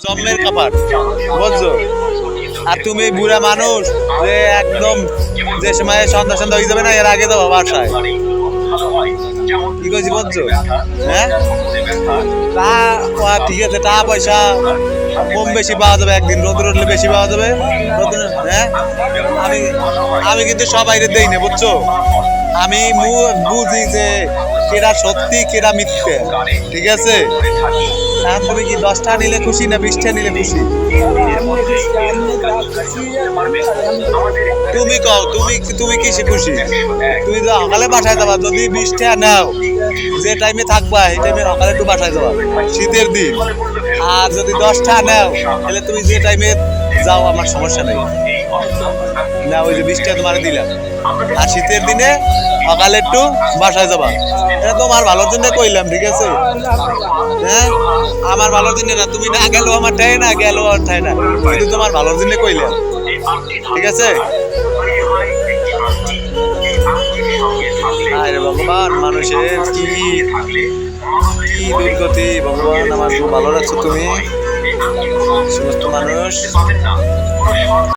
জম্মের কাপড় বুঝছো। আর তুমি বুড়া মানুষ যে একদম যে সময় সন্ধ্যা সন্ধ্যা হয়ে যাবে না এর আগে যাবো বাসায়, কি কইছি বুঝছো। হ্যাঁ তা ঠিক আছে, টাকা পয়সা কম বেশি পাওয়া যাবে, একদিন রোদ উঠলে বেশি পাওয়া যাবে। হ্যাঁ আমি আমি কিন্তু সবাইরে দেই না বুঝছো। আমি বুঝি যে কেরা সত্যি কেরা মিথ্যে, ঠিক আছে। এখন তুমি কি 10টা নিলে খুশি না 20টা নিলে খুশি? তুমি কও তুমি তুমি কিসে খুশি? তুমি তো সকালে বাসায় যাবা, যদি 20টা নাও যে টাইমে থাকবা এই টাইমে সকালে একটু বাসায় যাবা শীতের দিন। আর যদি 10টা নাও তাহলে তুমি যে টাইমে যাও আমার সমস্যা নেই, না ওই যে 20টা তোমার দিলাম। আর শীতের দিনে সকালে একটু বাসায় যাবা, এটা তোমার ভালোর জন্য কইলাম, ঠিক আছে। হ্যাঁ আমার ভালোর জন্য না, তুমি না গেলো আমার ঠাই না গেলো আর ঠাই না, কিন্তু তোমার ভালোর জন্য কইলাম, ঠিক আছে। আরে ভগবান, মানুষের কি কি দুর্গতি ভগবান, আমার খুব ভালো রাখছো তুমি সমস্ত মানুষ।